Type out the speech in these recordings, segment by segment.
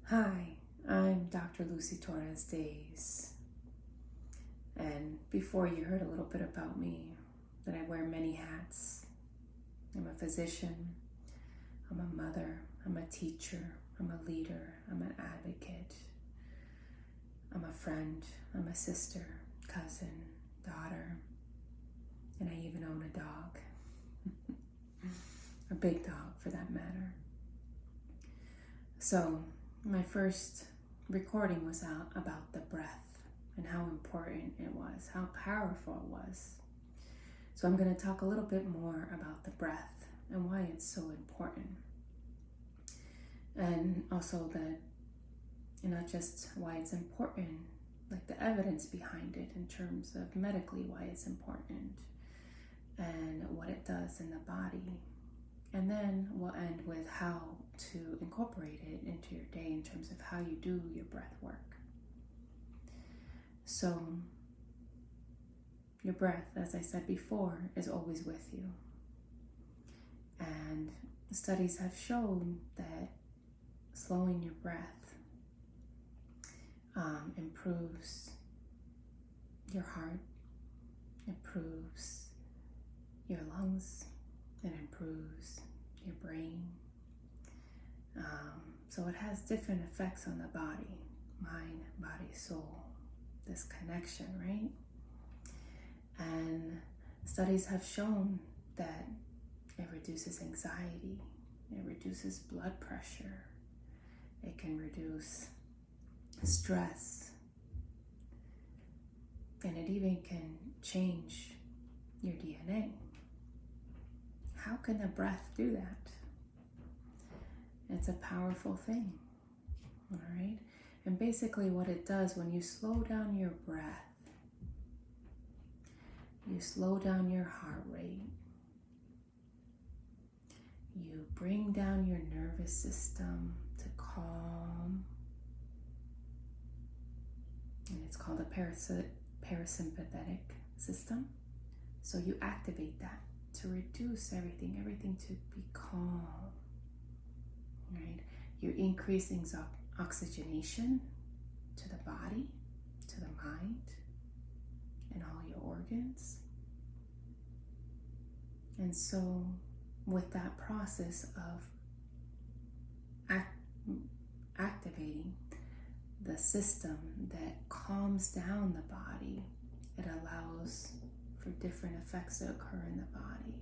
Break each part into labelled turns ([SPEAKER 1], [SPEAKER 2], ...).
[SPEAKER 1] Hi, I'm Dr. Lucy Torres-Deas, and before you heard a little bit about me, that I wear many hats. I'm a physician, I'm a mother, I'm a teacher, I'm a leader, I'm an advocate, I'm a friend, I'm a sister, cousin, daughter, and I even own a dog. A big dog for that matter. So, my first recording was out about the breath and how important it was, how powerful it was. So I'm going to talk a little bit more about the breath and why it's so important. And also not just why it's important, like the evidence behind it in terms of medically why it's important and what it does in the body. And then we'll end with how to incorporate it into your day in terms of how you do your breath work. So, your breath, as I said before, is always with you. And studies have shown that slowing your breath improves your heart, improves your lungs, it improves your brain. So it has different effects on the body, mind, body, soul, this connection, right? And studies have shown that it reduces anxiety, it reduces blood pressure, it can reduce stress, and it even can change your DNA. How can the breath do that? It's a powerful thing, all right? And basically what it does when you slow down your breath, you slow down your heart rate, you bring down your nervous system to calm, and it's called the parasympathetic system. So you activate that to reduce everything to be calm, right? You're increasing oxygenation to the body, to the mind, and all your organs. And so with that process of activating the system that calms down the body, it allows for different effects to occur in the body.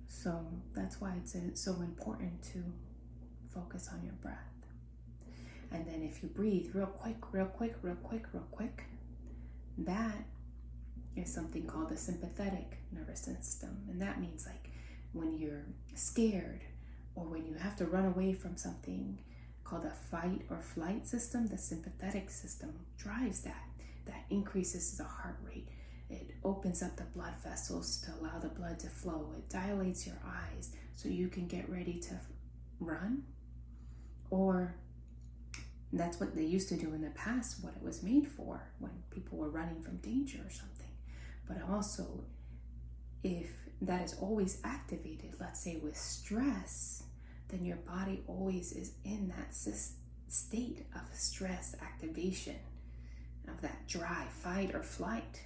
[SPEAKER 1] So that's why it's so important to focus on your breath. And then if you breathe real quick, that is something called the sympathetic nervous system. And that means like when you're scared or when you have to run away from something, called a fight or flight system, the sympathetic system drives that. That increases the heart rate. It opens up the blood vessels to allow the blood to flow. It dilates your eyes so you can get ready to run. Or that's what they used to do in the past, what it was made for, when people were running from danger or something. But also, if that is always activated, let's say with stress, then your body always is in that state of stress activation, of that drive, fight or flight.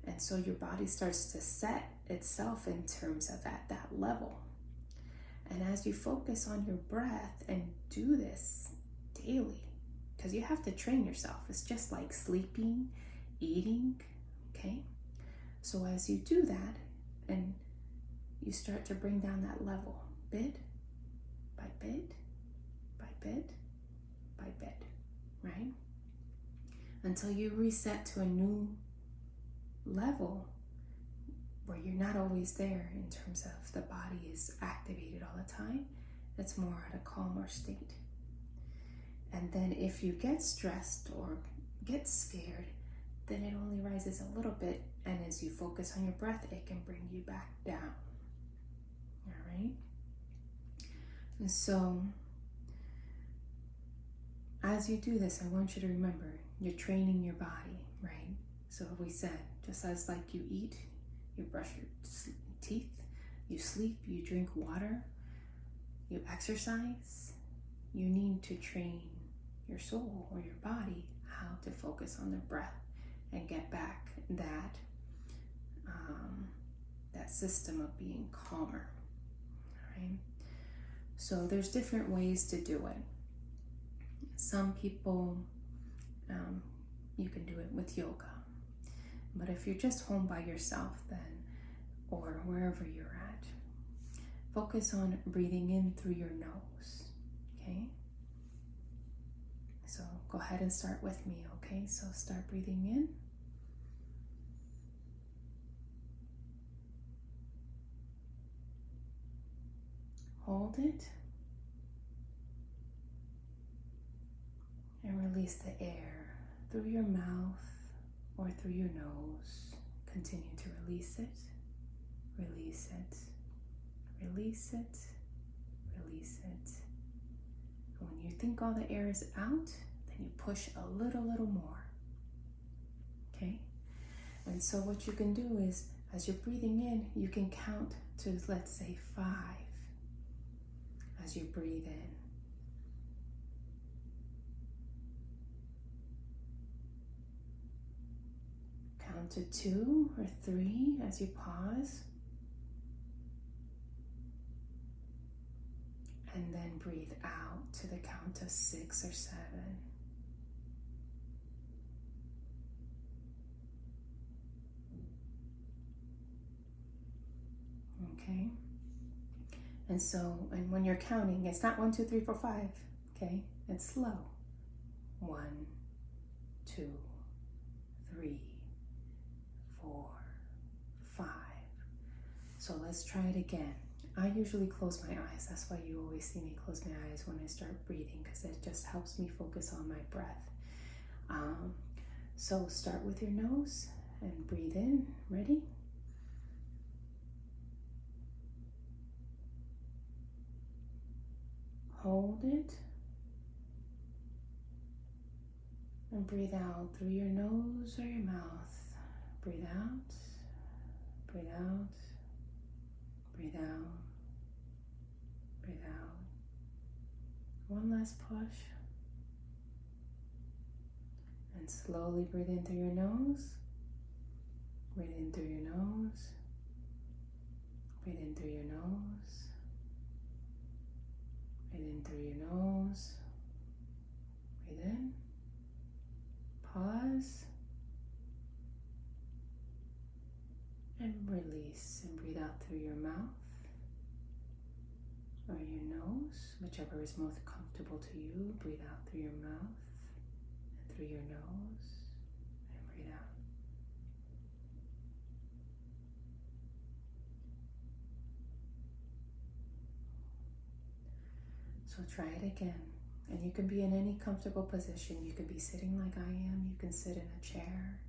[SPEAKER 1] And so your body starts to set itself in terms of at that level. And as you focus on your breath and do this daily, because you have to train yourself. It's just like sleeping, eating, okay? So as you do that and you start to bring down that level, bit by bit, by bit, by bit, right? Until you reset to a new level where you're not always there in terms of the body is activated all the time. It's more at a calmer state. And then if you get stressed or get scared, then it only rises a little bit. And as you focus on your breath, it can bring you back down. All right? And so as you do this, I want you to remember you're training your body, right? So we said, just as like you eat, you brush your teeth, you sleep, you drink water, you exercise, you need to train your soul or your body how to focus on the breath and get back that system of being calmer. All right. So there's different ways to do it. Some people, you can do it with yoga. But if you're just home by yourself, then, or wherever you're at, focus on breathing in through your nose, okay? So go ahead and start with me, okay? So start breathing in. Hold it. And release the air through your mouth or through your nose. Continue to release it, release it, release it, release it. And when you think all the air is out, then you push a little more. Okay? And so what you can do is, as you're breathing in, you can count to, let's say, 5 as you breathe in. Count to 2 or 3 as you pause. And then breathe out to the count of 6 or 7. Okay? And so, and when you're counting, it's not 1, 2, 3, 4, 5. Okay? It's slow. 1, 2, 3, 4, 5. So let's try it again. I usually close my eyes. That's why you always see me close my eyes when I start breathing, because it just helps me focus on my breath. So start with your nose and breathe in. Ready? Hold it. And breathe out through your nose or your mouth. Breathe out. Breathe out. Breathe out. Breathe out. One last push. And slowly breathe in through your nose. Breathe in through your nose. Breathe in through your nose. Breathe in through your nose. Breathe in. Pause. And release. And breathe out through your mouth or your nose, whichever is most comfortable to you. Breathe out through your mouth and through your nose, and breathe out. So try it again. And you can be in any comfortable position. You can be sitting like I am. You can sit in a chair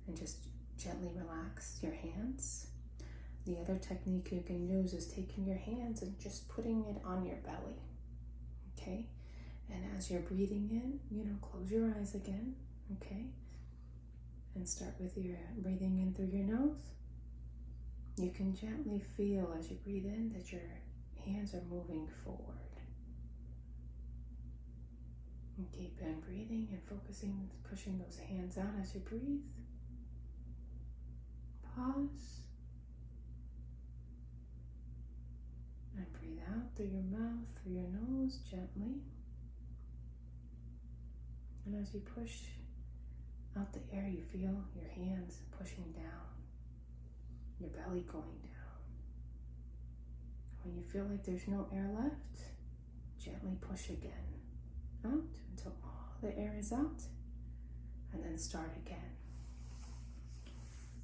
[SPEAKER 1] and just gently relax your hands. The other technique you can use is taking your hands and just putting it on your belly, okay? And as you're breathing in, close your eyes again, okay? And start with your breathing in through your nose. You can gently feel as you breathe in that your hands are moving forward. And keep on breathing and focusing, pushing those hands out as you breathe. Pause. And breathe out through your mouth, through your nose, gently. And as you push out the air, you feel your hands pushing down, your belly going down. When you feel like there's no air left, gently push again out until all the air is out, and then start again.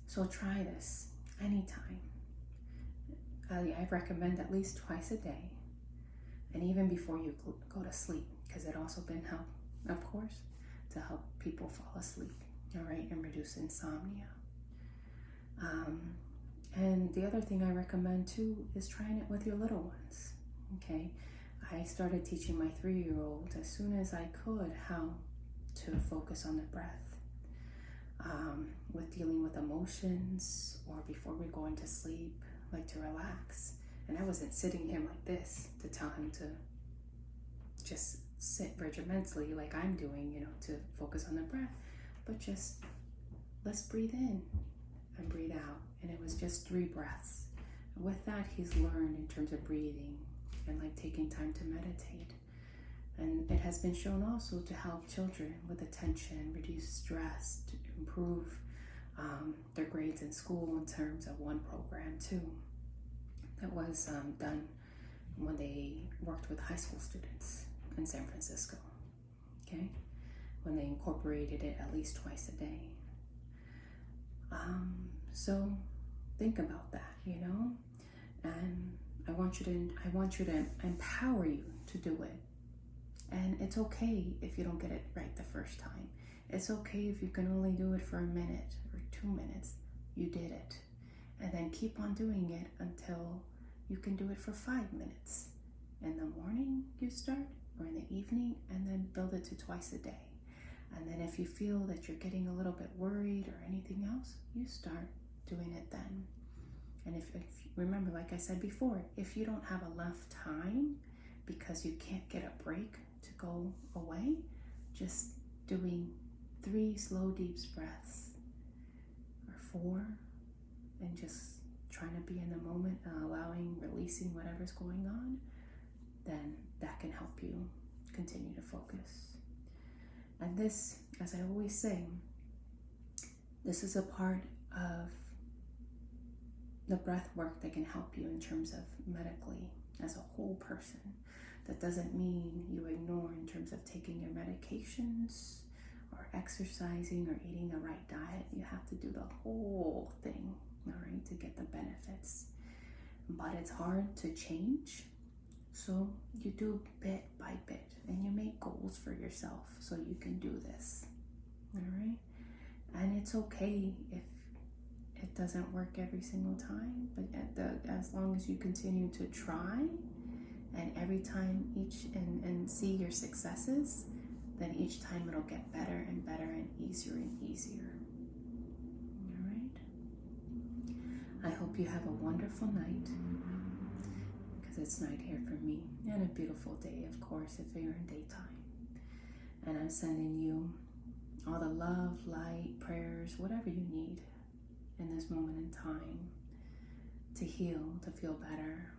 [SPEAKER 1] So try this anytime. I recommend at least twice a day, and even before you go to sleep, because it also been help, of course, to help people fall asleep, all right, and reduce insomnia. And the other thing I recommend too is trying it with your little ones, okay? I started teaching my 3-year-old as soon as I could how to focus on the breath, with dealing with emotions or before we're going to sleep, like to relax. And I wasn't sitting him like this to tell him to just sit regimentally like I'm doing, to focus on the breath, but just let's breathe in and breathe out. And it was just 3 breaths. And with that, he's learned in terms of breathing and like taking time to meditate. And it has been shown also to help children with attention, reduce stress, to improve their grades in school in terms of one program too. That was done when they worked with high school students in San Francisco, okay? When they incorporated it at least twice a day. So think about that, and I want you to empower you to do it. And it's okay if you don't get it right the first time. It's okay if you can only do it for a minute or 2 minutes. You did it. And then keep on doing it until you can do it for 5 minutes. In the morning you start, or in the evening, and then build it to twice a day. And then if you feel that you're getting a little bit worried or anything else, you start doing it then. And if remember, like I said before, if you don't have enough time because you can't get a break to go away, just doing 3 slow deep breaths or 4, and just trying to be in the moment and releasing whatever's going on, then that can help you continue to focus. And this, as I always say, this is a part of the breath work that can help you in terms of medically as a whole person. That doesn't mean you ignore in terms of taking your medications or exercising or eating the right diet. You have to do the whole thing, all right, to get the benefits. But it's hard to change. So you do bit by bit, and you make goals for yourself so you can do this, all right? And it's okay if it doesn't work every single time, but as long as you continue to try, and every time and see your successes, then each time it'll get better and better and easier, all right? I hope you have a wonderful night, because it's night here for me, and a beautiful day, of course, if you're in daytime. And I'm sending you all the love, light, prayers, whatever you need in this moment in time to heal, to feel better,